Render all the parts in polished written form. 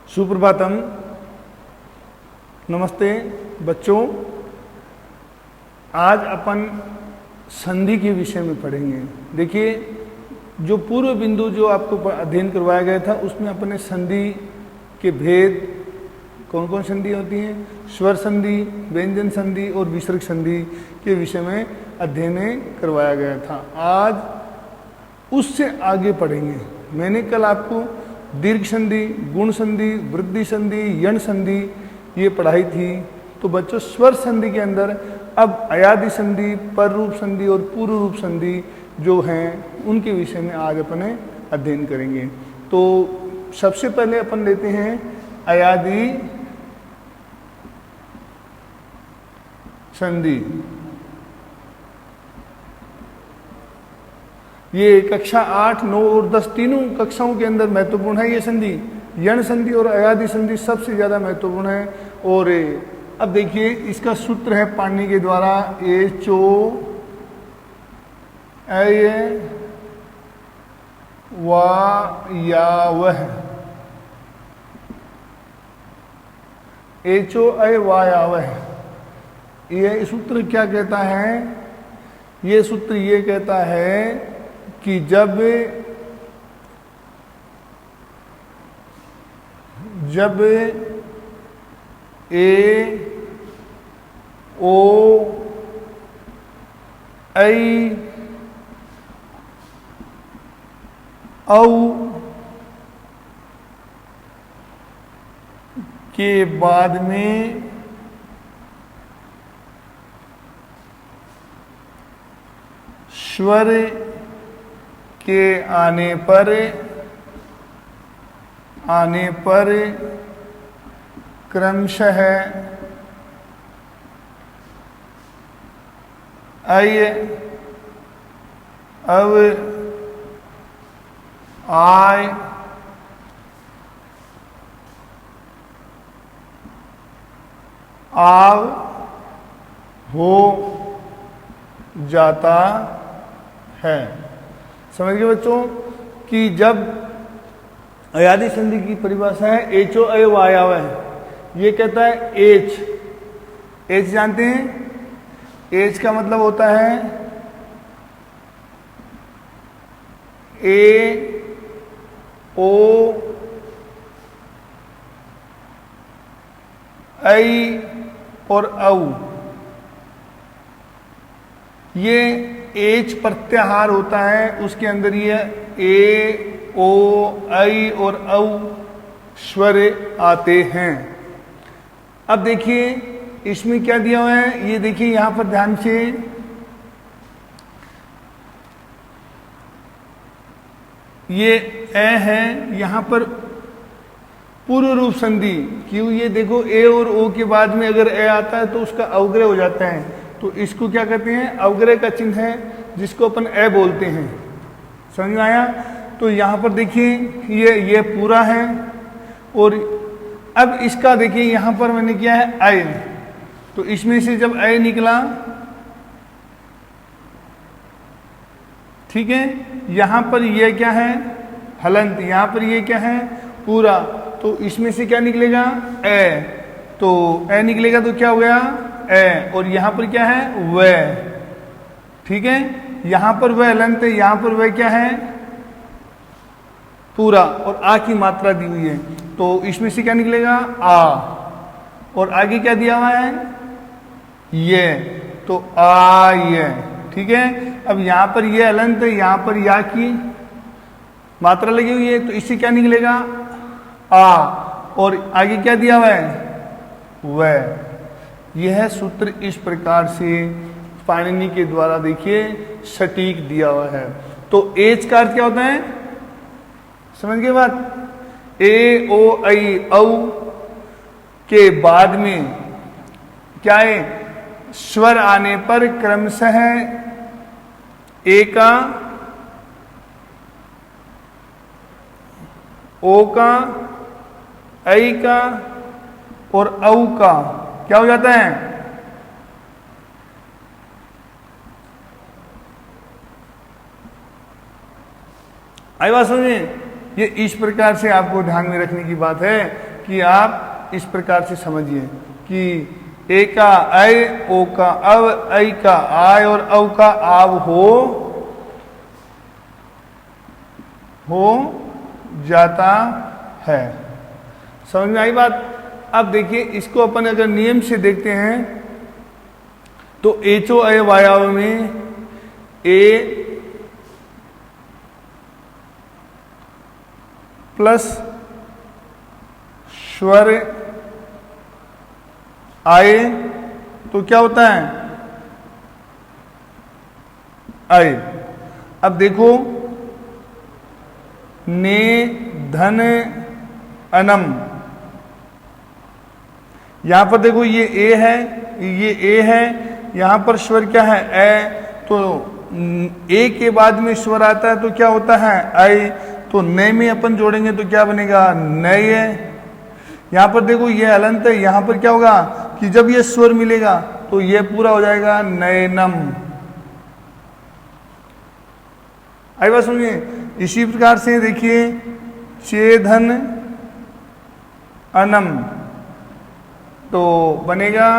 सुप्रभातम। नमस्ते बच्चों, आज अपन संधि के विषय में पढ़ेंगे। देखिए, जो पूर्व बिंदु जो आपको अध्ययन करवाया गया था उसमें अपने संधि के भेद, कौन कौन संधि होती हैं, स्वर संधि, व्यंजन संधि और विसर्ग संधि के विषय में अध्ययन करवाया गया था। आज उससे आगे पढ़ेंगे। मैंने कल आपको दीर्घ संधि, गुण संधि, वृद्धि संधि, यण संधि ये पढ़ाई थी। तो बच्चों, स्वर संधि के अंदर अब अयादि संधि, पर रूप संधि और पूर्व रूप संधि जो हैं उनके विषय में आज अपन अध्ययन करेंगे। तो सबसे पहले अपन लेते हैं अयादि संधि। ये कक्षा 8, 9 और 10 तीनों कक्षाओं के अंदर महत्वपूर्ण है ये संधि। यण संधि और अयादि संधि सबसे ज़्यादा महत्वपूर्ण है। और अब देखिए, इसका सूत्र है पाणिनि के द्वारा एचो अय वायावह। एचो अय वायावह, ये सूत्र क्या कहता है? ये सूत्र ये कहता है कि जब ए ओ ऐ औ के बाद में स्वर के आने पर क्रमशः अय, अव, आय, आव हो जाता है। समझ गए बच्चों कि जब अयादि संधि की परिभाषा है एचो अय वायावह। ये कहता है एच जानते हैं? एच का मतलब होता है ए ओ ऐ और औ। ये एच प्रत्याहार होता है, उसके अंदर ये ए ओ ऐ और औ स्वर आते हैं। अब देखिए इसमें क्या दिया हुआ है, ये देखिए यहां पर ध्यान से, ये ए है, यहां पर पूर्व रूप संधि। क्यों? ये देखो ए और ओ के बाद में अगर ए आता है तो उसका अवग्रह हो जाता है, तो इसको क्या कहते हैं? अवग्रह का चिन्ह है, जिसको अपन ए बोलते हैं। समझ में आया? तो यहां पर देखिए ये पूरा है, और अब इसका देखिए यहां पर मैंने किया है अय। तो इसमें से जब अय निकला, ठीक है, यहां पर ये क्या है? हलंत। यहां पर ये क्या है? पूरा। तो इसमें से क्या निकलेगा? ए। तो ए निकलेगा तो क्या हो गया? ए। और यहां पर क्या है? व। ठीक है, यहां पर वह हलंत है, यहां पर वह क्या है? पूरा। और आ की मात्रा दी हुई है, तो इसमें से क्या निकलेगा? आ। और आगे क्या दिया हुआ है? ये। तो आ ये। ठीक है, अब यहां पर ये हलंत है, यहां पर या की मात्रा लगी हुई है, तो इससे क्या निकलेगा? आ। और आगे क्या दिया हुआ है? वह। यह सूत्र इस प्रकार से पाणिनि के द्वारा देखिए सटीक दिया हुआ है। तो एच का अर्थ क्या होता है? समझ गए बात? ए ओ ऐ औ के बाद में क्या है? स्वर आने पर क्रमशः ए का, ओ का, ऐ का और औ का क्या हो जाता है? आई बात समझे? ये इस प्रकार से आपको ध्यान में रखने की बात है कि आप इस प्रकार से समझिए कि ए का ऐ, ओ का अव, ऐ का आय और औ का आव हो जाता है। समझ में आई बात? अब देखिए इसको अपन अगर नियम से देखते हैं तो एचो अय वायाव में ए प्लस स्वर आए तो क्या होता है? आए। अब देखो ने धन अनम, यहां पर देखो ये ए है, ये ए है, यहां पर स्वर क्या है? ए। तो ए के बाद में स्वर आता है तो क्या होता है? आई। तो नए में अपन जोड़ेंगे तो क्या बनेगा? नए। यहां पर देखो ये हलंत है, यहां पर क्या होगा कि जब ये स्वर मिलेगा तो ये पूरा हो जाएगा नयनम। आई बात समझिए। इसी प्रकार से देखिए चेधन अनम तो बनेगा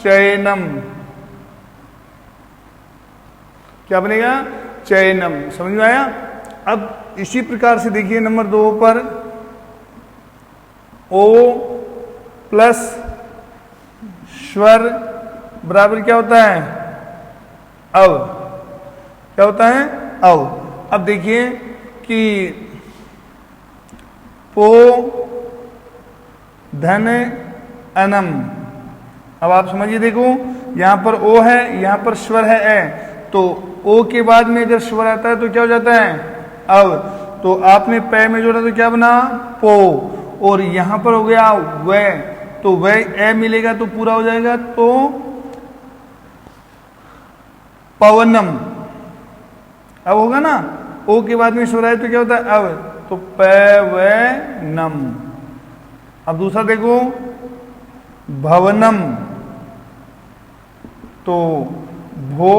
चयनम। क्या बनेगा? चयनम। समझ में आया? अब इसी प्रकार से देखिए नंबर 2 पर ओ प्लस स्वर बराबर क्या होता है? अव। क्या होता है? अव। अब देखिए कि पो धन अनम। अब आप समझिए, देखो यहां पर ओ है, यहां पर स्वर है ए, तो ओ के बाद में अगर स्वर आता है तो क्या हो जाता है? अव। तो आपने पै में जोड़ा तो क्या बना? पो। और यहां पर हो गया वे, तो वे ए मिलेगा तो पूरा हो जाएगा तो पवनम। अब होगा ना, ओ के बाद में स्वर आए तो क्या होता है? अव। तो पैवनम। अब दूसरा देखो भवनम, तो भो,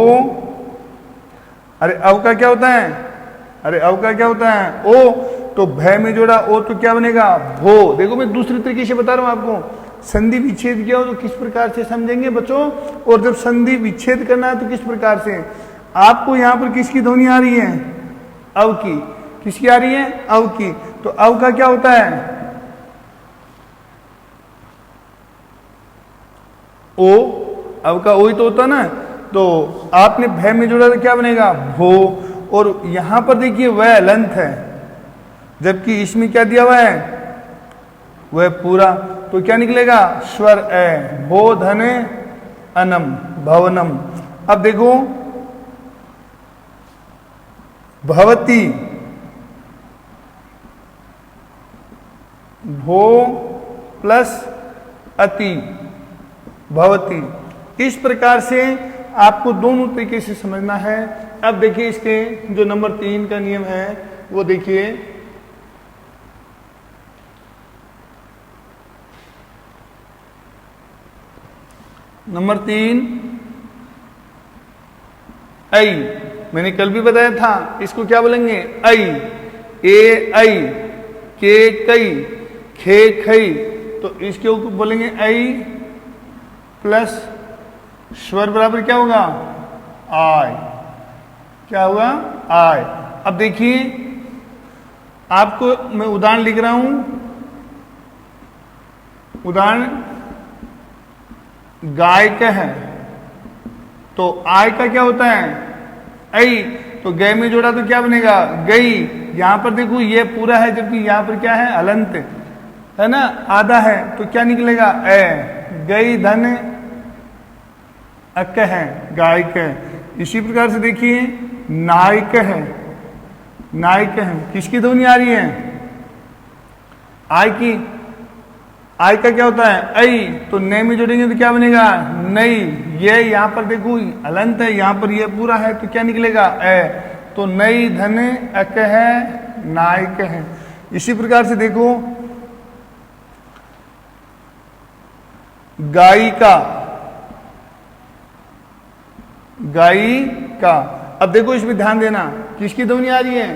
अरे अव का क्या होता है? अरे अव का क्या होता है? ओ। तो भय में जोड़ा ओ तो क्या बनेगा? भो। देखो मैं दूसरे तरीके से बता रहा हूं आपको। संधि विच्छेद किया हो तो किस प्रकार से समझेंगे बच्चों, और जब संधि विच्छेद करना है तो किस प्रकार से। आपको यहां पर किसकी ध्वनि आ रही है? अव की। किसकी आ रही है? अव की। तो अव का क्या होता है? ओ। अव का ओ ही तो होता ना। तो आपने भय में जोड़ा तो क्या बनेगा? भो। और यहां पर देखिए वह लंत है, जबकि इसमें क्या दिया हुआ है? वह पूरा। तो क्या निकलेगा? स्वर ए। भो धन अनम भवनम। अब देखो भवती, भो प्लस अति भवती। इस प्रकार से आपको दोनों तरीके से समझना है। अब देखिए इसके जो नंबर 3 का नियम है वो देखिए। नंबर 3 ऐ, मैंने कल भी बताया था, इसको क्या बोलेंगे? ऐ। ए ऐ, के कई, खे खई, तो इसके ऊपर बोलेंगे ऐ प्लस स्वर बराबर क्या होगा? आय। क्या होगा? आय। अब देखिए आपको मैं उदाहरण लिख रहा हूं। उदाहरण गाय का है, तो आय का क्या होता है? ऐ। तो गय में जोड़ा तो क्या बनेगा? गई। यहां पर देखो ये पूरा है, जबकि यहां पर क्या है? अलंत है ना, आधा है, तो क्या निकलेगा? ए। गई धन अक है, गायक है। इसी प्रकार से देखिए नायक है, नायक है, किसकी ध्वनि आ रही है? आय की। आय का क्या होता है? ऐ। तो नए में जोड़ेंगे तो क्या बनेगा? नई। ये यहां पर देखो अलंत है, यहां पर ये पूरा है, तो क्या निकलेगा? ए। तो नई धन अक है, नायक है। इसी प्रकार से देखो गायिका, गायिका। अब देखो इसमें ध्यान देना, किसकी ध्वनि आ रही है?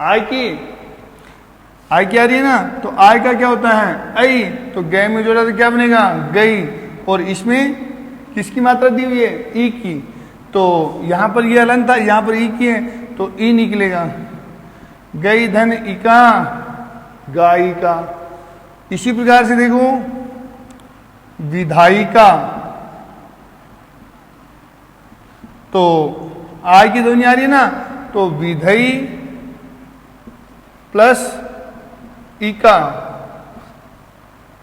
आय की। आई की आ रही है ना, तो आई का क्या होता है आई, तो गए में जोड़ा तो क्या बनेगा गई, और इसमें किसकी मात्रा दी हुई है ई की, तो यहां पर ये हलन था, यहां पर ई की है तो ई निकलेगा, गई धन इका गायिका। इसी प्रकार से देखो विधायिका, तो आई की ध्वनि आ रही है ना, तो विधई प्लस इका।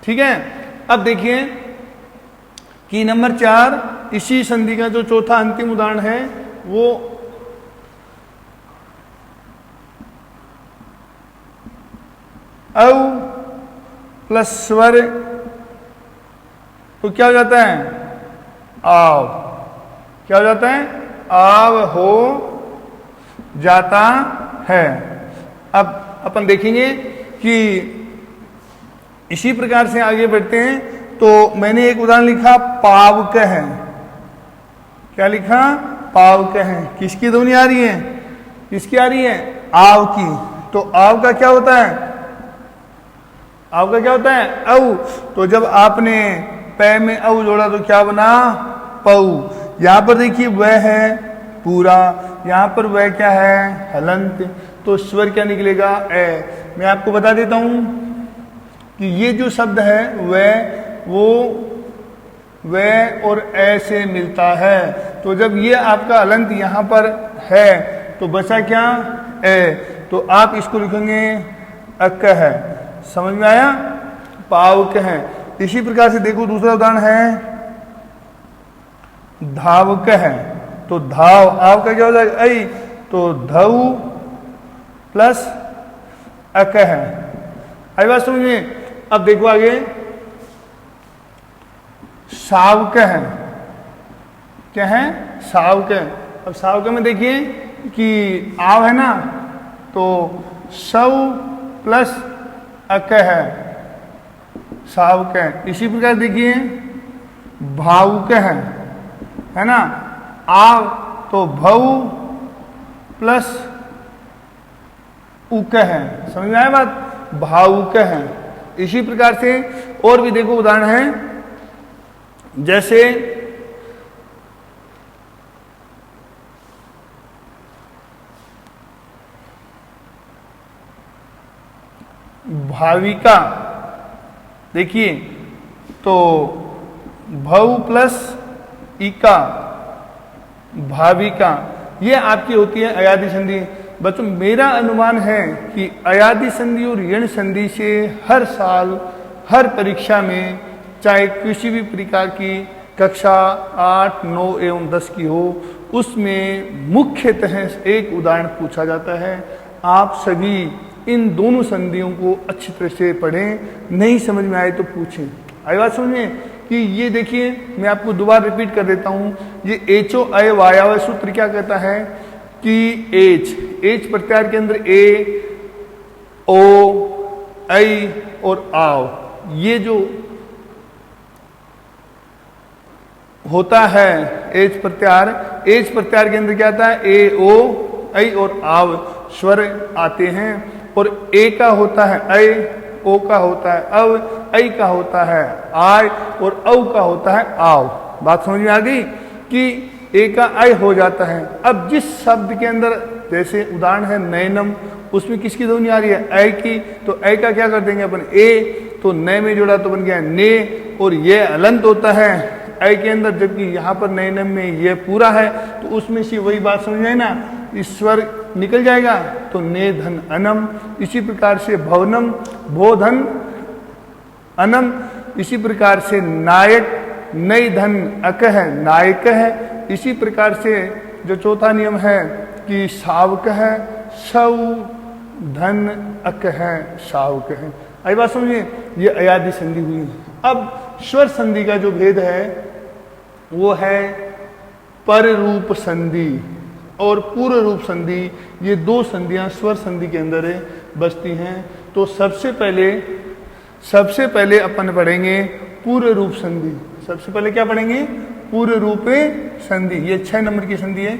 ठीक है, अब देखिए कि नंबर 4 इसी संधि का जो चौथा अंतिम उदाहरण है वो औ प्लस स्वर, तो क्या हो जाता है आव, क्या हो जाता है आव हो जाता है। अब अपन देखेंगे कि इसी प्रकार से आगे बढ़ते हैं, तो मैंने एक उदाहरण लिखा पावक है, क्या लिखा पावक है, किसकी ध्वनि आ रही है, किसकी आ रही है आव की, तो आव का क्या होता है, आव का क्या होता है औ, तो जब आपने पै में औ जोड़ा तो क्या बना पऊ। यहां पर देखिए वह है पूरा, यहां पर वह क्या है हलंत, तो स्वर क्या निकलेगा ए। मैं आपको बता देता हूं कि ये जो शब्द है वह और ए से मिलता है, तो जब ये आपका हलंत यहां पर है तो बचा क्या ए, तो आप इसको लिखेंगे अक है। समझ में आया, पावक है। इसी प्रकार से देखो दूसरा उदाहरण है धावक है, तो धाव आव का क्या हो जाएगा आई, तो धव प्लस अक है। आई बात समझ में। अब देखो आगे सावक है, क्या है सावक। अब सावक में देखिए कि आव है ना, तो सव प्लस अक है सावक है। इसी प्रकार देखिए भावुक है ना, आव तो भव प्लस उक है। समझ में आया बात, भावुक है। इसी प्रकार से और भी देखो उदाहरण है, जैसे भाविका, देखिए तो भव प्लस इका भाविका, ये आपकी होती है अयादि संधि। बच्चों मेरा अनुमान है कि अयादि संधि और ऋण संधि से हर साल हर परीक्षा में, चाहे किसी भी प्रकार की कक्षा 8, 9 एवं 10 की हो, उसमें मुख्यतः एक उदाहरण पूछा जाता है। आप सभी इन दोनों संधियों को अच्छी तरह से पढ़ें, नहीं समझ में आए तो पूछें। आई बात समझिए कि ये देखिए मैं आपको दोबारा रिपीट कर देता हूं, ये एचो अय वायाव सूत्र क्या कहता है कि एच प्रत्याहार के अंदर ए ओ ऐ और आव, ये जो होता है एच प्रत्याहार के अंदर क्या आता है ए ओ ऐ और आव स्वर आते हैं, और ए का होता है ऐ, ओ का होता है अव, ऐ का होता है आय और औ का होता है आव। बात समझ में आ गई कि ए का ऐ हो जाता है। अब जिस शब्द के अंदर, जैसे उदाहरण है नैनम, उसमें किसकी ध्वनि आ रही है ऐ की, तो ऐ का क्या कर देंगे अपन ए, तो नए में जोड़ा तो बन गया ने, और ये अलंत होता है ऐ के अंदर, जबकि यहाँ पर नैनम में ये पूरा है, तो उसमें से वही बात समझ आए ना, ईश्वर निकल जाएगा तो ने धन अनम। इसी प्रकार से भवनम भो धन अनम। इसी प्रकार से नायक नई धन अक है नायक है। इसी प्रकार से जो चौथा नियम है कि शावक है सव धन अक है शावक है। आई बात समझिए, ये अयादि संधि हुई। अब स्वर संधि का जो भेद है वो है पर रूप संधि और पूर्व रूप संधि। ये दो संधियां स्वर संधि के अंदर बसती हैं। तो सबसे पहले अपन पढ़ेंगे पूर्व रूप संधि। सबसे पहले क्या पढ़ेंगे पूर्व रूप संधि। ये 6 नंबर की संधि है,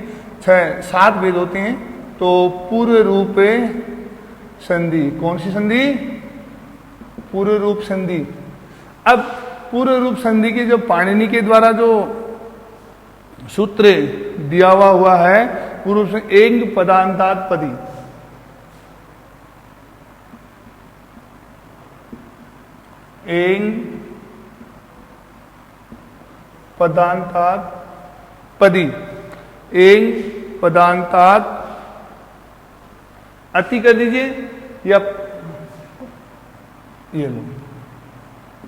7 भेद होते हैं। तो पूर्व रूप संधि। कौन सी संधि? पूर्व रूप संधि। अब पूर्व रूप संधि के जो पाणिनि के द्वारा जो सूत्र दिया हुआ है पूर्व रूप से एंग पदांतात पदी, एंग पदांतात पदी, एंग पदांतात अति कर दीजिए या ये लो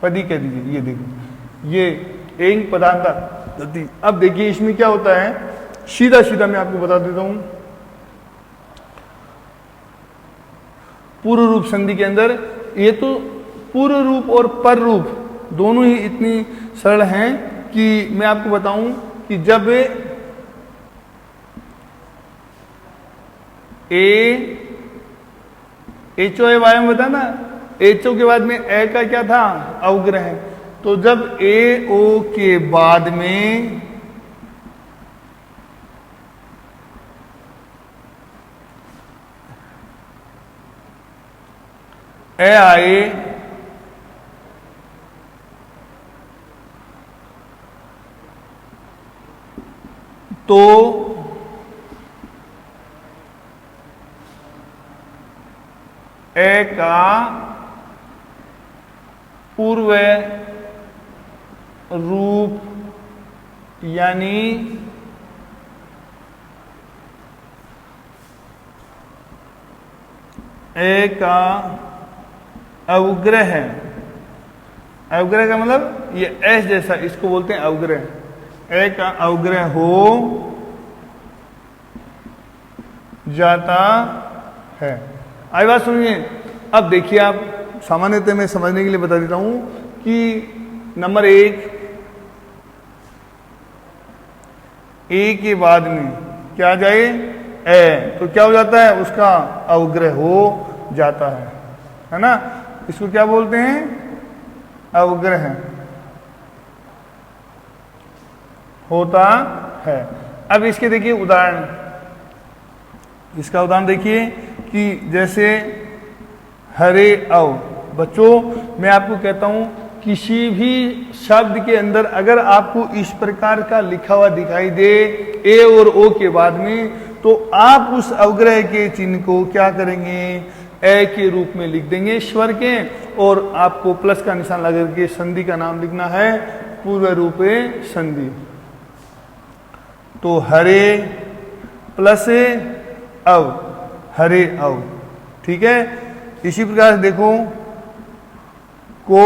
पदी कह दीजिए। ये देखो ये एंग पदांतात अति। अब देखिए इसमें क्या होता है, सीधा सीधा मैं आपको बता देता हूं। पूर्व रूप संधि के अंदर ये तो पूर्व रूप और पर रूप दोनों ही इतनी सरल हैं कि मैं आपको बताऊं कि जब एचओ ए वायम बता ना, एचओ के बाद में ए का क्या था? अवग्रह। तो जब ए ओ के बाद में ए आए तो ए का पूर्व रूप यानी ए का अवग्रह है। अवग्रह का मतलब ये एस जैसा, इसको बोलते हैं अवग्रह। ए का अवग्रह हो जाता है। आई बात सुनिए। अब देखिए आप, सामान्यतः मैं समझने के लिए बता देता हूं कि नंबर 1 ए के बाद में क्या आ जाए? ए, तो क्या हो जाता है? उसका अवग्रह हो जाता है ना। इसको क्या बोलते हैं? अवग्रह होता है। अब इसके देखिए उदाहरण, इसका उदाहरण देखिए कि जैसे हरे अव। बच्चों मैं आपको कहता हूं किसी भी शब्द के अंदर अगर आपको इस प्रकार का लिखा हुआ दिखाई दे ए और ओ के बाद में, तो आप उस अवग्रह के चिन्ह को क्या करेंगे? ए के रूप में लिख देंगे स्वर के, और आपको प्लस का निशान लगा के संधि का नाम लिखना है पूर्व रूपे संधि। तो हरे प्लस अव, हरे अव। ठीक है। इसी प्रकार से देखो को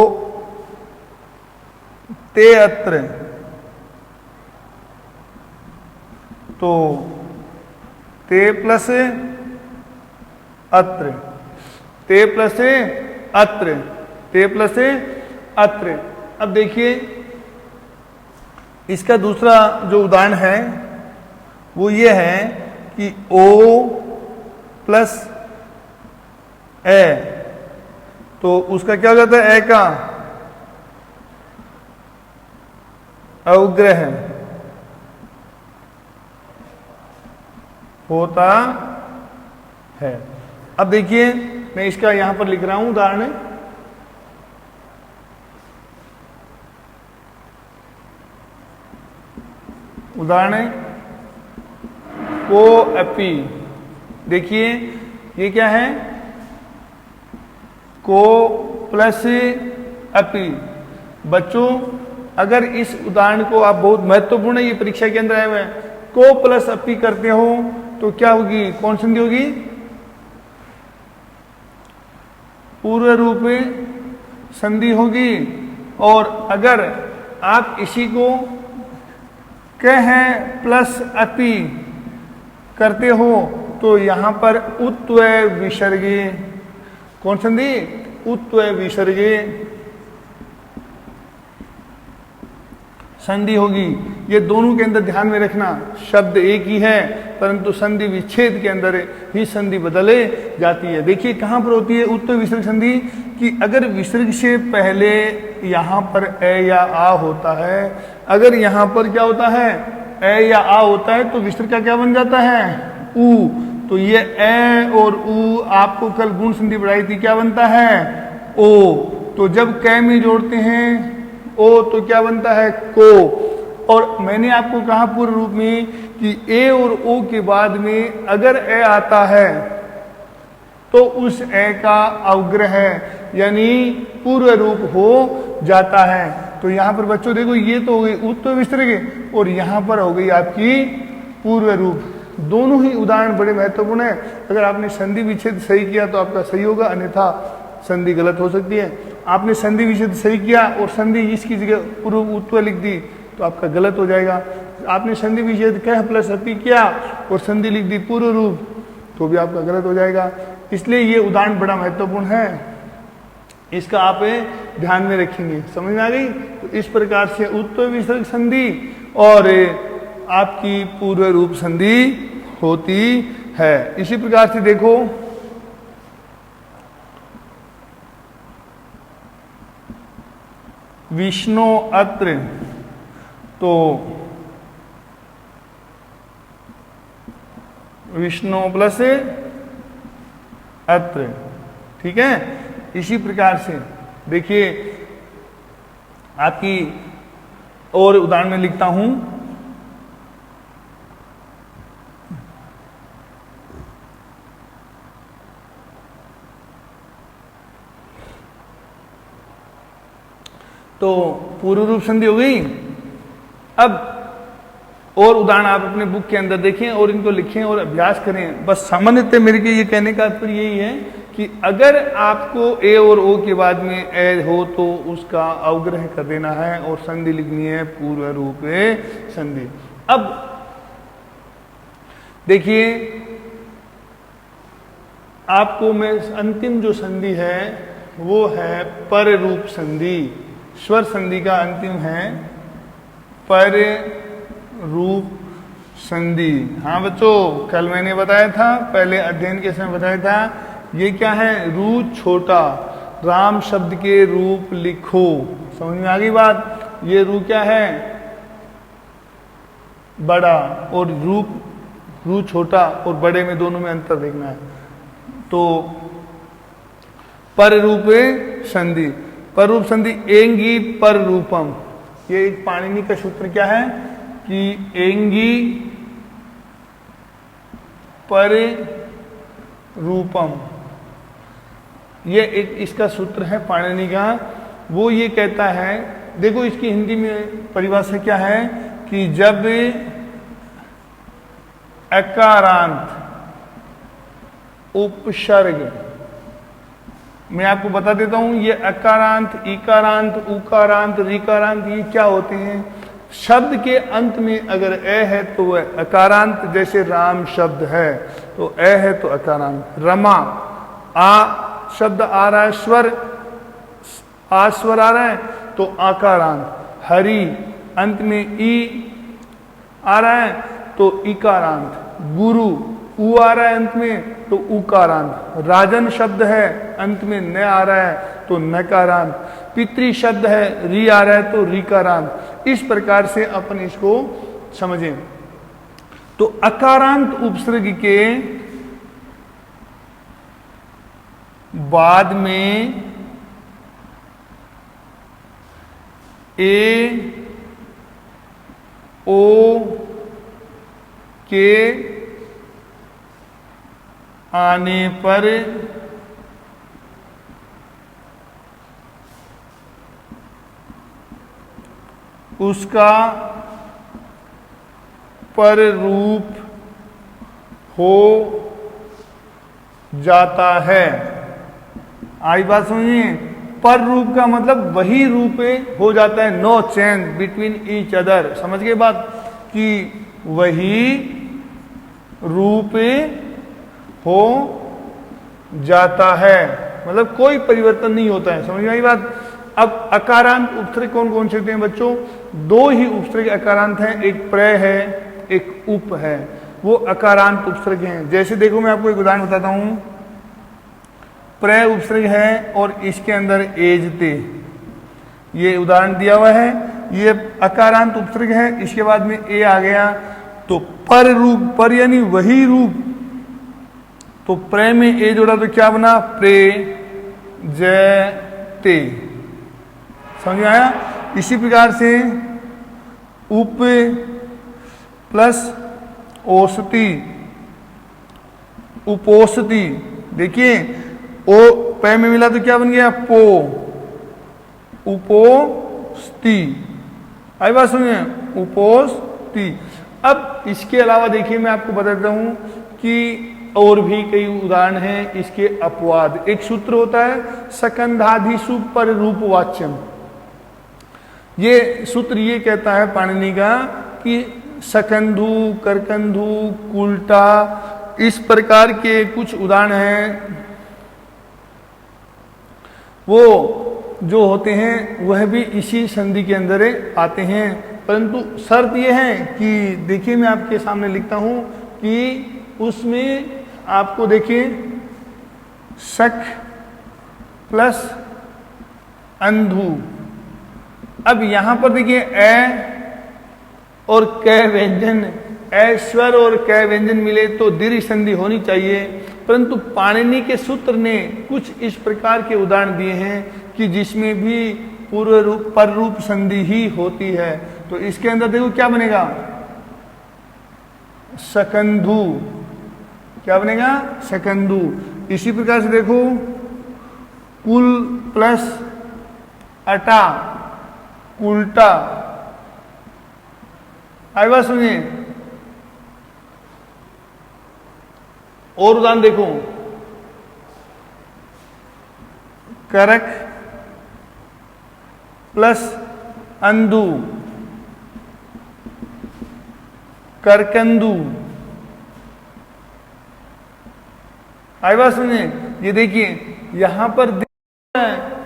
ते अत्र, तो ते प्लस अत्र, ते प्लस अत्र, ते प्लस अत्र। अब देखिए इसका दूसरा जो उदाहरण है वो ये है कि ओ प्लस ए, तो उसका क्या हो जाता है? ए का अवग्रह होता है। अब देखिए मैं इसका यहां पर लिख रहा हूं उदाहरण। उदाहरण को अपी। देखिए ये क्या है? को प्लस अपी। बच्चों अगर इस उदाहरण को आप, बहुत महत्वपूर्ण है ये परीक्षा के अंदर आए हुए हैं, को प्लस अपी करते हो तो क्या होगी? कौन संधि होगी? पूर्व रूप संधि होगी। और अगर आप इसी को कह प्लस अपी करते हो तो यहां पर उत्वय विसर्गे, कौन संधि? उत्वय विसर्गे संधि होगी। ये दोनों के अंदर ध्यान में रखना, शब्द एक ही है परंतु संधि विच्छेद के अंदर ही संधि बदले जाती है। देखिए कहां पर होती है उत्वय विसर्ग संधि, कि अगर विसर्ग से पहले यहां पर ए या आ होता है, अगर यहां पर क्या होता है? ए या आ होता है तो विसर्ग का क्या बन जाता है? ऊ। तो ये ए और ऊ आपको कल गुण संधि पढ़ाई थी, क्या बनता है ओ। तो जब कै में जोड़ते हैं ओ तो क्या बनता है को। और मैंने आपको कहा पूर्व रूप में कि ए और ओ के बाद में अगर ए आता है तो उस ए का अवग्रह यानी पूर्व रूप हो जाता है। तो यहां पर बच्चों देखो ये तो हो गई उत्तर विसर्ग और यहां पर हो गई आपकी पूर्व रूप। दोनों ही उदाहरण बड़े महत्वपूर्ण है। अगर आपने संधि विच्छेद सही किया तो आपका सही होगा, अन्यथा संधि गलत हो सकती है। आपने संधि विच्छेद सही किया और संधि इसकी जगह पूर्व उत्तर लिख दी तो आपका गलत हो जाएगा। आपने संधि विच्छेद कह प्लस अपी किया और संधि लिख दी पूर्व रूप तो भी आपका गलत हो जाएगा। इसलिए ये उदाहरण बड़ा महत्वपूर्ण है, इसका आप ध्यान में रखेंगे। समझ में आ गई? तो इस प्रकार से उत्तर विसर्ग संधि और आपकी पूर्व रूप संधि होती है। इसी प्रकार से देखो विष्णु अत्र, तो विष्णु प्लस अत्र, ठीक है। इसी प्रकार से देखिए आपकी और उदाहरण में लिखता हूं तो पूर्व रूप संधि हो गई। अब और उदाहरण आप अपने बुक के अंदर देखें और इनको लिखें और अभ्यास करें। बस सामान्यतः मेरे के ये कहने का तात्पर्य यही है कि अगर आपको ए और ओ के बाद में ए हो तो उसका अवग्रह कर देना है और संधि लिखनी है पूर्व रूप संधि। अब देखिए आपको मैं अंतिम जो संधि है वो है पर रूप संधि। स्वर संधि का अंतिम है पर रूप संधि। हाँ बच्चों, कल मैंने बताया था, पहले अध्ययन के समय बताया था, ये क्या है रू छोटा, राम शब्द के रूप लिखो। समझ में आ गई बात? ये रू क्या है बड़ा और रू छोटा और बड़े में दोनों में अंतर देखना है। तो पर रूप संधि, पर रूप संधि एंगी पर रूपम। ये एक पाणिनि का सूत्र क्या है कि एंगी पर रूपम, ये एक इसका सूत्र है पाणिनि का। वो ये कहता है, देखो इसकी हिंदी में परिभाषा क्या है कि जब अकारांत उपसर्ग, मैं आपको बता देता हूं, ये अकारांत, इकारांत, उकारांत, ऋकारांत ये क्या होते हैं? शब्द के अंत में अगर ए है तो वह अकारांत, जैसे राम शब्द है तो ए है तो अकारांत। रमा आ शब्द आ रहा है, स्वर आ स्वर आ रहा है तो आकारांत। हरि अंत में ई आ रहा है तो इकारांत। गुरु उ आ रहा है अंत में तो उकारांत। राजन शब्द है अंत में न आ रहा है तो नकारांत। पितृ शब्द है री आ रहा है तो रीकारांत। इस प्रकार से अपन इसको समझें। तो अकारांत उपसर्ग के बाद में ए ओ के आने पर उसका पर रूप हो जाता है। आई बात समझिए? पर रूप का मतलब वही रूप हो जाता है, no change between each other. समझ गए बात? कि वही रूप हो जाता है, मतलब कोई परिवर्तन नहीं होता है। समझ में आई बात? अब अकारांत उपसर्ग कौन कौन से होते हैं बच्चों? दो ही उपसर्ग अकारांत हैं, एक प्रय है एक उप है, वो अकारांत उपसर्ग हैं। जैसे देखो मैं आपको एक उदाहरण बताता हूं। प्रय उपसर्ग है और इसके अंदर एजते, ये उदाहरण दिया हुआ है। ये अकारांत उपसर्ग है, इसके बाद में ए आ गया तो पर रूप, पर यानी वही रूप तो प्रे में ए जोड़ा तो क्या बना? प्रे जय ते। समझ में आया? इसी प्रकार से उप प्लस औषधि, उपोषति। देखिए ओ पै में मिला तो क्या बन गया? पो, उपोषति। आई बात सुनिए, उपोषति। अब इसके अलावा देखिए मैं आपको बताता हूं कि और भी कई उदाहरण हैं इसके अपवाद। एक सूत्र होता है सकंधाधिशु पर रूपवाच्यम। ये सूत्र ये कहता है पाणिनि का कि सकंधु, करकंधु, कुल्टा, इस प्रकार के कुछ उदाहरण हैं, वो जो होते हैं वह भी इसी संधि के अंदर आते हैं। परंतु शर्त यह है कि देखिए मैं आपके सामने लिखता हूं कि उसमें आपको देखिए शक प्लस अंधु। अब यहां पर देखिए ए और कै व्यंजन, ए स्वर और कै व्यंजन मिले तो दीर्घ संधि होनी चाहिए। परंतु पाणिनि के सूत्र ने कुछ इस प्रकार के उदाहरण दिए हैं कि जिसमें भी पूर्व रूप पर रूप संधि ही होती है। तो इसके अंदर देखो क्या बनेगा? सकंधु। क्या बनेगा? सकंधु। इसी प्रकार से देखो कुल प्लस अटा, उल्टा। आई बात सुनिए। और उदाहरण देखो करक प्लस अंधु, करकंदु। आई बात सुनिए। ये देखिए यहां पर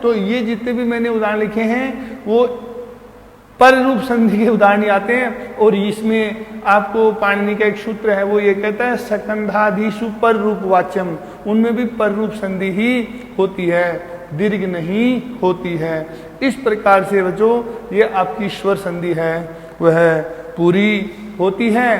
तो ये जितने भी मैंने उदाहरण लिखे हैं वो पर रूप संधि के उदाहरण ही आते हैं। और इसमें आपको पाणिनि का एक सूत्र है वो ये कहता है सकंधाधीशु पर रूप वाच्यम। उनमें भी पर रूप संधि ही होती है, दीर्घ नहीं होती है। इस प्रकार से बच्चों ये आपकी स्वर संधि है वह पूरी होती है।